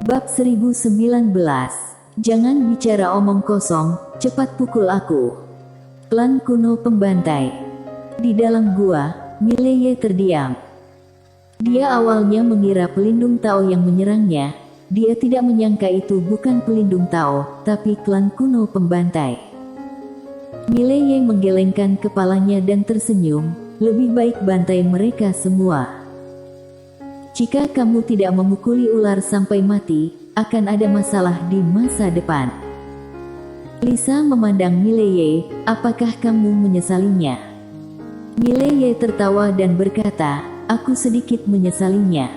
Bab 1019. Jangan bicara omong kosong, cepat pukul aku. Klan kuno pembantai. Di dalam gua, Mileye terdiam. Dia awalnya mengira pelindung Tao yang menyerangnya. Dia tidak menyangka itu bukan pelindung Tao, tapi klan kuno pembantai. Mileye menggelengkan kepalanya dan tersenyum, lebih baik bantai mereka semua. Jika kamu tidak memukuli ular sampai mati, akan ada masalah di masa depan. Lisa memandang Mileye, apakah kamu menyesalinya? Mileye tertawa dan berkata, aku sedikit menyesalinya.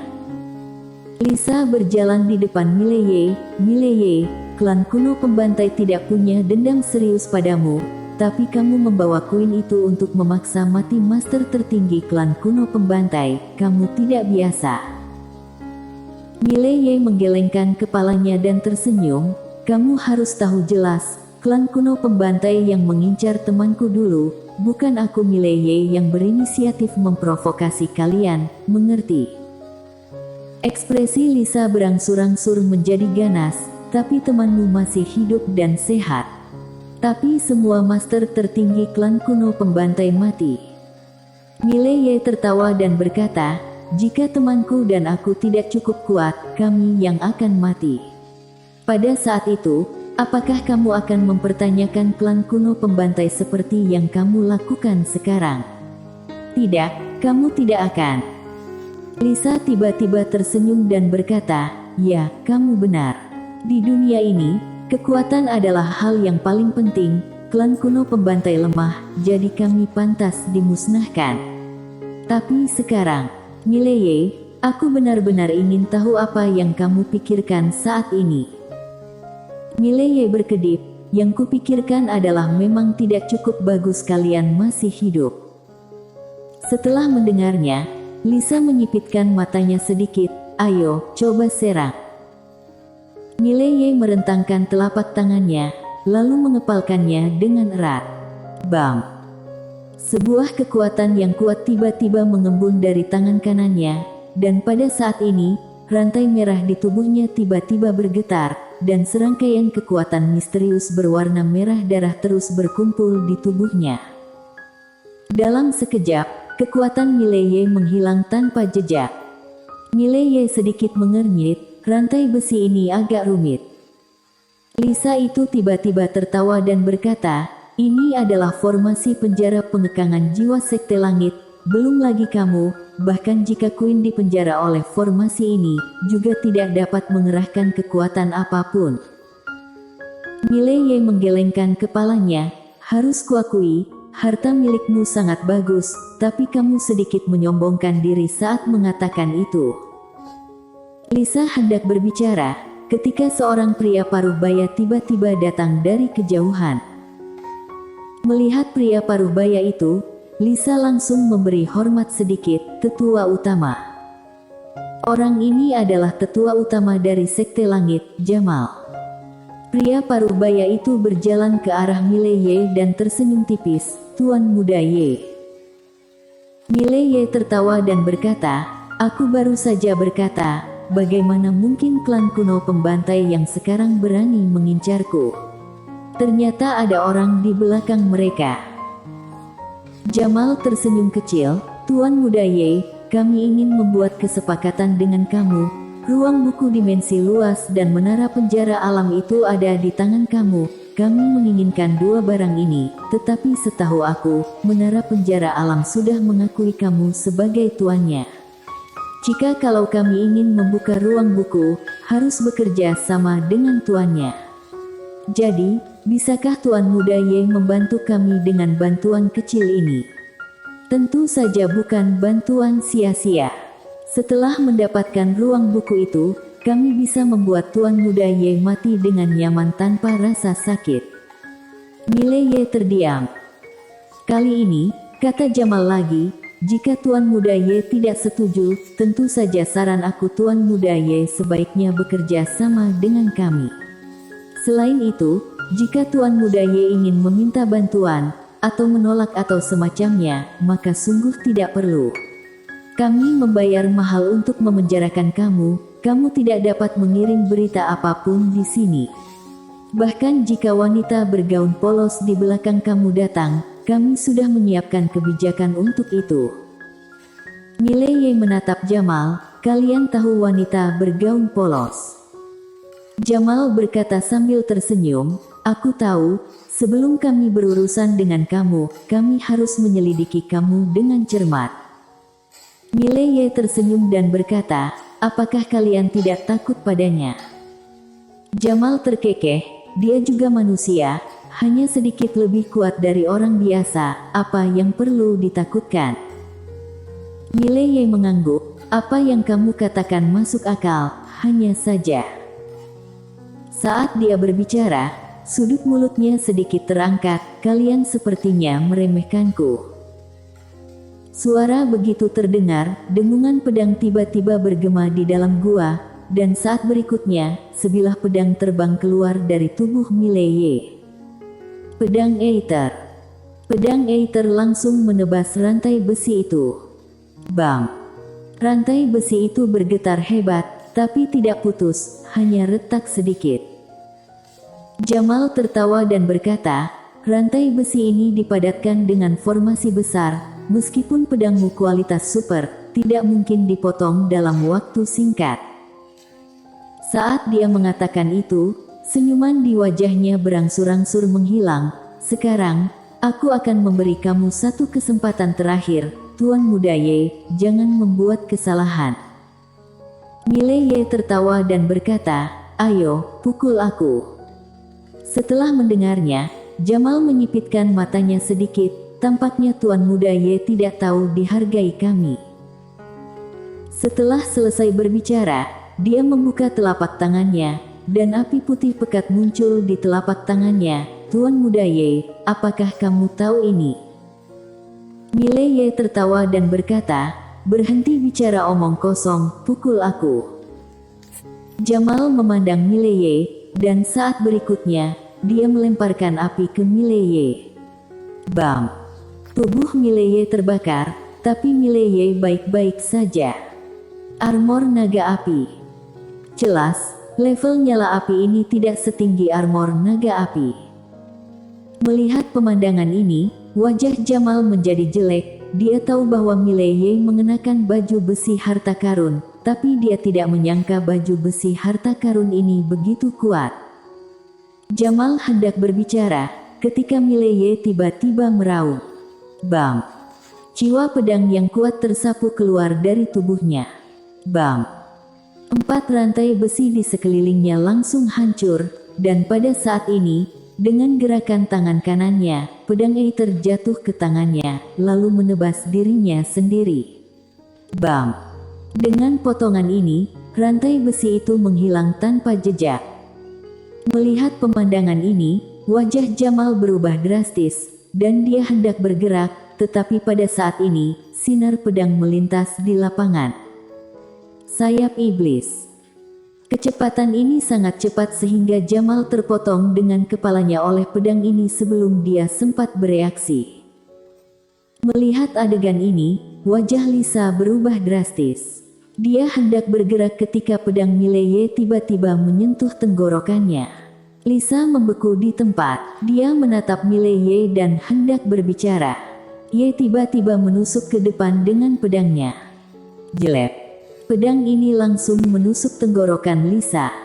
Lisa berjalan di depan Mileye, Mileye, klan kuno pembantai tidak punya dendam serius padamu, tapi kamu membawa koin itu untuk memaksa mati master tertinggi klan kuno pembantai, kamu tidak biasa. Mileye menggelengkan kepalanya dan tersenyum, kamu harus tahu jelas, klan kuno pembantai yang mengincar temanku dulu, bukan aku Mileye yang berinisiatif memprovokasi kalian, mengerti? Ekspresi Lisa berangsur-angsur menjadi ganas, tapi temanmu masih hidup dan sehat. Tapi semua master tertinggi klan kuno pembantai mati. Mileye tertawa dan berkata, jika temanku dan aku tidak cukup kuat, kami yang akan mati. Pada saat itu, apakah kamu akan mempertanyakan klan kuno pembantai seperti yang kamu lakukan sekarang? Tidak, kamu tidak akan. Lisa tiba-tiba tersenyum dan berkata, ya, kamu benar. Di dunia ini, kekuatan adalah hal yang paling penting, klan kuno pembantai lemah, jadi kami pantas dimusnahkan. Tapi sekarang, Mileye, aku benar-benar ingin tahu apa yang kamu pikirkan saat ini. Mileye berkedip, yang kupikirkan adalah memang tidak cukup bagus kalian masih hidup. Setelah mendengarnya, Lisa menyipitkan matanya sedikit, ayo, coba serang. Mileye merentangkan telapak tangannya, lalu mengepalkannya dengan erat. Bam! Sebuah kekuatan yang kuat tiba-tiba mengembun dari tangan kanannya, dan pada saat ini, rantai merah di tubuhnya tiba-tiba bergetar, dan serangkaian kekuatan misterius berwarna merah darah terus berkumpul di tubuhnya. Dalam sekejap, kekuatan Mileye menghilang tanpa jejak. Mileye sedikit mengernyit, rantai besi ini agak rumit. Lisa itu tiba-tiba tertawa dan berkata, ini adalah formasi penjara pengekangan jiwa sekte langit, belum lagi kamu, bahkan jika Queen dipenjara oleh formasi ini, juga tidak dapat mengerahkan kekuatan apapun. Mileye menggelengkan kepalanya, harus kuakui, harta milikmu sangat bagus, tapi kamu sedikit menyombongkan diri saat mengatakan itu. Lisa hendak berbicara, ketika seorang pria paruh baya tiba-tiba datang dari kejauhan. Melihat pria paruh baya itu, Lisa langsung memberi hormat sedikit, tetua utama. Orang ini adalah tetua utama dari Sekte Langit, Jamal. Pria paruh baya itu berjalan ke arah Mileye dan tersenyum tipis, Tuan Muda Ye. Mileye tertawa dan berkata, aku baru saja berkata, bagaimana mungkin klan kuno pembantai yang sekarang berani mengincarku? Ternyata ada orang di belakang mereka. Jamal tersenyum kecil, Tuan Muda Ye, kami ingin membuat kesepakatan dengan kamu. Ruang buku dimensi luas dan menara penjara alam itu ada di tangan kamu. Kami menginginkan dua barang ini, tetapi setahu aku, menara penjara alam sudah mengakui kamu sebagai tuannya. Jika kalau kami ingin membuka ruang buku, harus bekerja sama dengan tuannya. Jadi, bisakah Tuan Muda Ye membantu kami dengan bantuan kecil ini? Tentu saja bukan bantuan sia-sia. Setelah mendapatkan ruang buku itu, kami bisa membuat Tuan Muda Ye mati dengan nyaman tanpa rasa sakit. Mileye terdiam. Kali ini, kata Jamal lagi, jika Tuan Muda Ye tidak setuju, tentu saja saran aku Tuan Muda Ye sebaiknya bekerja sama dengan kami. Selain itu, jika Tuan Muda Ye ingin meminta bantuan, atau menolak atau semacamnya, maka sungguh tidak perlu. Kami membayar mahal untuk memenjarakan kamu, kamu tidak dapat mengirim berita apapun di sini. Bahkan jika wanita bergaun polos di belakang kamu datang, kami sudah menyiapkan kebijakan untuk itu. Mileye menatap Jamal, kalian tahu wanita bergaun polos? Jamal berkata sambil tersenyum, aku tahu, sebelum kami berurusan dengan kamu, kami harus menyelidiki kamu dengan cermat. Mileye tersenyum dan berkata, apakah kalian tidak takut padanya? Jamal terkekeh. Dia juga manusia, hanya sedikit lebih kuat dari orang biasa, apa yang perlu ditakutkan? Mileye mengangguk, apa yang kamu katakan masuk akal, hanya saja. Saat dia berbicara, sudut mulutnya sedikit terangkat, kalian sepertinya meremehkanku. Suara begitu terdengar, dengungan pedang tiba-tiba bergema di dalam gua. Dan saat berikutnya, sebilah pedang terbang keluar dari tubuh Mileye. Pedang Aether. Pedang Aether langsung menebas rantai besi itu. Bam! Rantai besi itu bergetar hebat, tapi tidak putus, hanya retak sedikit. Jamal tertawa dan berkata, rantai besi ini dipadatkan dengan formasi besar, meskipun pedangmu kualitas super, tidak mungkin dipotong dalam waktu singkat. Saat dia mengatakan itu, senyuman di wajahnya berangsur-angsur menghilang. Sekarang, aku akan memberi kamu satu kesempatan terakhir, Tuan Muda Ye, jangan membuat kesalahan. Mileye tertawa dan berkata, ayo, pukul aku. Setelah mendengarnya, Jamal menyipitkan matanya sedikit, tampaknya Tuan Muda Ye tidak tahu dihargai kami. Setelah selesai berbicara, dia membuka telapak tangannya, dan api putih pekat muncul di telapak tangannya. Tuan Muda Ye, apakah kamu tahu ini? Mileye tertawa dan berkata, berhenti bicara omong kosong, pukul aku. Jamal memandang Mileye, dan saat berikutnya, dia melemparkan api ke Mileye. Bam! Tubuh Mileye terbakar, tapi Mileye baik-baik saja. Armor naga api. Jelas, level nyala api ini tidak setinggi armor naga api. Melihat pemandangan ini, wajah Jamal menjadi jelek. Dia tahu bahwa Mileye mengenakan baju besi harta karun, tapi dia tidak menyangka baju besi harta karun ini begitu kuat. Jamal hendak berbicara, ketika Mileye tiba-tiba meraung. Bam! Jiwa pedang yang kuat tersapu keluar dari tubuhnya. Bam! 4 rantai besi di sekelilingnya langsung hancur, dan pada saat ini, dengan gerakan tangan kanannya, pedang Aether jatuh ke tangannya, lalu menebas dirinya sendiri. Bam! Dengan potongan ini, rantai besi itu menghilang tanpa jejak. Melihat pemandangan ini, wajah Jamal berubah drastis, dan dia hendak bergerak, tetapi pada saat ini, sinar pedang melintas di lapangan. Sayap iblis. Kecepatan ini sangat cepat sehingga Jamal terpotong dengan kepalanya oleh pedang ini sebelum dia sempat bereaksi. Melihat adegan ini, wajah Lisa berubah drastis. Dia hendak bergerak ketika pedang Mileye tiba-tiba menyentuh tenggorokannya. Lisa membeku di tempat. Dia menatap Mileye dan hendak berbicara. Ye tiba-tiba menusuk ke depan dengan pedangnya. Jelek. Pedang ini langsung menusuk tenggorokan Lisa.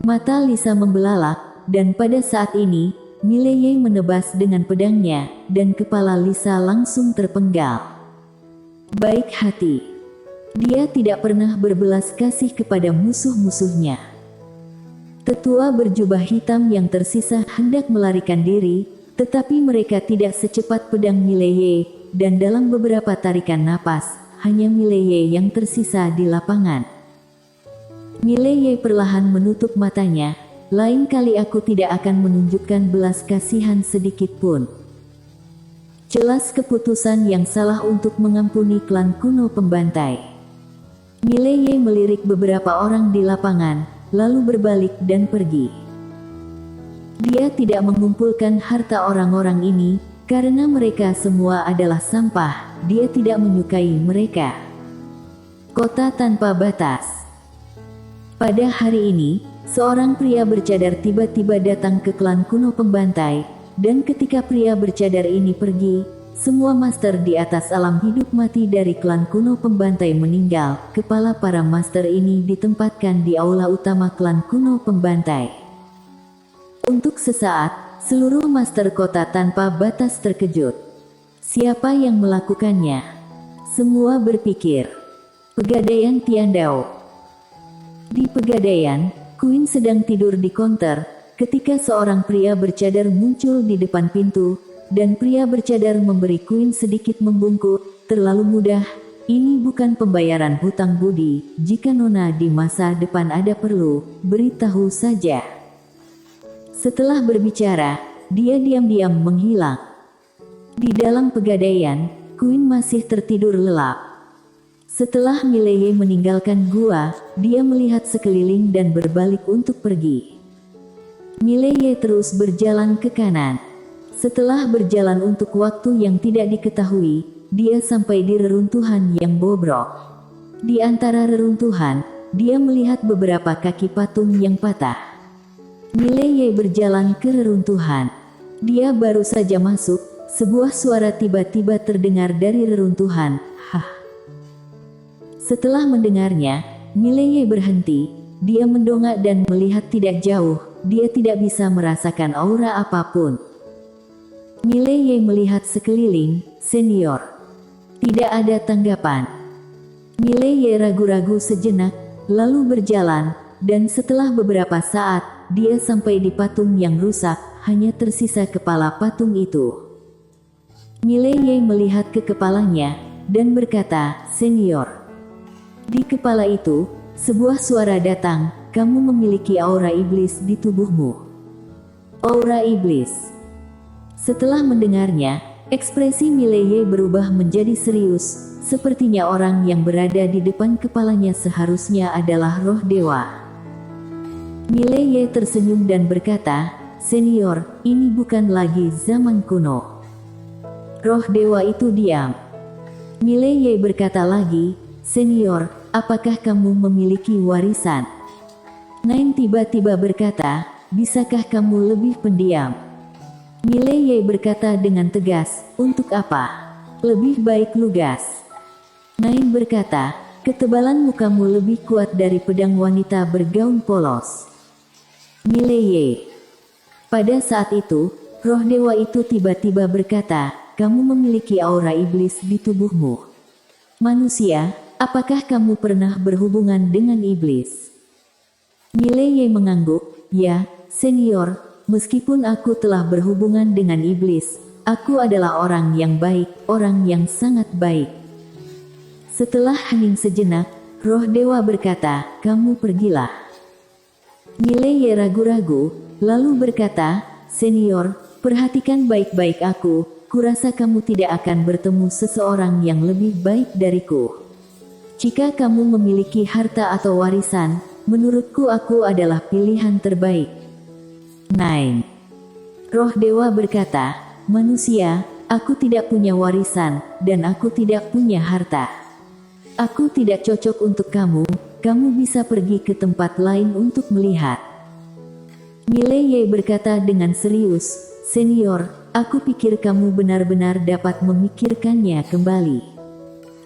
Mata Lisa membelalak, dan pada saat ini, Mileye menebas dengan pedangnya, dan kepala Lisa langsung terpenggal. Baik hati. Dia tidak pernah berbelas kasih kepada musuh-musuhnya. Tetua berjubah hitam yang tersisa hendak melarikan diri, tetapi mereka tidak secepat pedang Mileye, dan dalam beberapa tarikan napas, hanya Mileye yang tersisa di lapangan. Mileye perlahan menutup matanya, lain kali aku tidak akan menunjukkan belas kasihan sedikit pun. Jelas keputusan yang salah untuk mengampuni klan kuno pembantai. Mileye melirik beberapa orang di lapangan, lalu berbalik dan pergi. Dia tidak mengumpulkan harta orang-orang ini, karena mereka semua adalah sampah. Dia tidak menyukai mereka. Kota tanpa batas. Pada hari ini, seorang pria bercadar tiba-tiba datang ke klan kuno pembantai, dan ketika pria bercadar ini pergi, semua master di atas alam hidup mati dari klan kuno pembantai meninggal. Kepala para master ini ditempatkan di aula utama klan kuno pembantai. Untuk sesaat, seluruh master kota tanpa batas terkejut. Siapa yang melakukannya? Semua berpikir. Pegadaian Tiandao. Di Pegadaian, Queen sedang tidur di konter, ketika seorang pria bercadar muncul di depan pintu, dan pria bercadar memberi Queen sedikit membungkuk. Terlalu mudah, ini bukan pembayaran hutang budi, jika Nona di masa depan ada perlu, beritahu saja. Setelah berbicara, dia diam-diam menghilang. Di dalam Pegadaian, Queen masih tertidur lelap. Setelah Mileye meninggalkan gua, dia melihat sekeliling dan berbalik untuk pergi. Mileye terus berjalan ke kanan. Setelah berjalan untuk waktu yang tidak diketahui, dia sampai di reruntuhan yang bobrok. Di antara reruntuhan, dia melihat beberapa kaki patung yang patah. Mileye berjalan ke reruntuhan. Dia baru saja masuk, sebuah suara tiba-tiba terdengar dari reruntuhan. Hah. Setelah mendengarnya, Mileye berhenti. Dia mendongak dan melihat tidak jauh. Dia tidak bisa merasakan aura apapun. Mileye melihat sekeliling. Senior. Tidak ada tanggapan. Mileye ragu-ragu sejenak, lalu berjalan, dan setelah beberapa saat, dia sampai di patung yang rusak. Hanya tersisa kepala patung itu. Mileye melihat ke kepalanya, dan berkata, "Senior." Di kepala itu, sebuah suara datang, "Kamu memiliki aura iblis di tubuhmu." Aura iblis. Setelah mendengarnya, ekspresi Mileye berubah menjadi serius, sepertinya orang yang berada di depan kepalanya seharusnya adalah roh dewa. Mileye tersenyum dan berkata, "Senior, ini bukan lagi zaman kuno." Roh dewa itu diam. Mileye berkata lagi, "Senior, apakah kamu memiliki warisan?" Nine tiba-tiba berkata, "Bisakah kamu lebih pendiam?" Mileye berkata dengan tegas, "Untuk apa? Lebih baik lugas." Nine berkata, "Ketebalan mukamu lebih kuat dari pedang wanita bergaun polos." Mileye. Pada saat itu, roh dewa itu tiba-tiba berkata, "Kamu memiliki aura iblis di tubuhmu. Manusia, apakah kamu pernah berhubungan dengan iblis?" Mileye mengangguk, "Ya, senior, meskipun aku telah berhubungan dengan iblis, aku adalah orang yang baik, orang yang sangat baik." Setelah hening sejenak, roh dewa berkata, "Kamu pergilah." Mileye ragu-ragu, lalu berkata, "Senior, perhatikan baik-baik aku, kurasa kamu tidak akan bertemu seseorang yang lebih baik dariku. Jika kamu memiliki harta atau warisan, menurutku aku adalah pilihan terbaik." 9. Roh dewa berkata, "Manusia, aku tidak punya warisan, dan aku tidak punya harta. Aku tidak cocok untuk kamu, kamu bisa pergi ke tempat lain untuk melihat." Mileye berkata dengan serius, "Senior, aku pikir kamu benar-benar dapat memikirkannya kembali.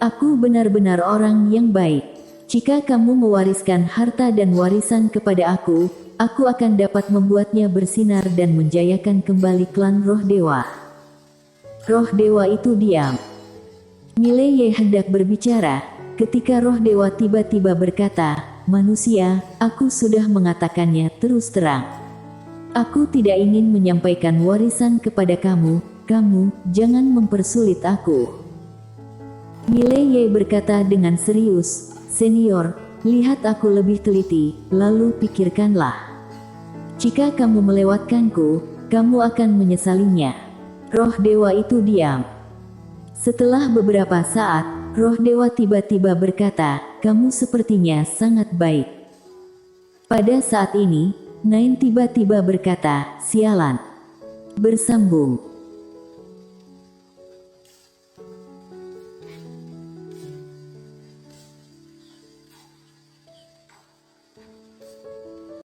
Aku benar-benar orang yang baik. Jika kamu mewariskan harta dan warisan kepada aku akan dapat membuatnya bersinar dan menjayakan kembali klan roh dewa." Roh dewa itu diam. Mileye hendak berbicara, ketika roh dewa tiba-tiba berkata, "Manusia, aku sudah mengatakannya terus terang. Aku tidak ingin menyampaikan warisan kepada kamu, kamu jangan mempersulit aku." Mileye berkata dengan serius, "Senior, lihat aku lebih teliti, lalu pikirkanlah. Jika kamu melewatkanku, kamu akan menyesalinya." Roh dewa itu diam. Setelah beberapa saat, roh dewa tiba-tiba berkata, "Kamu sepertinya sangat baik." Pada saat ini, Nine tiba-tiba berkata, "Sialan." Bersambung.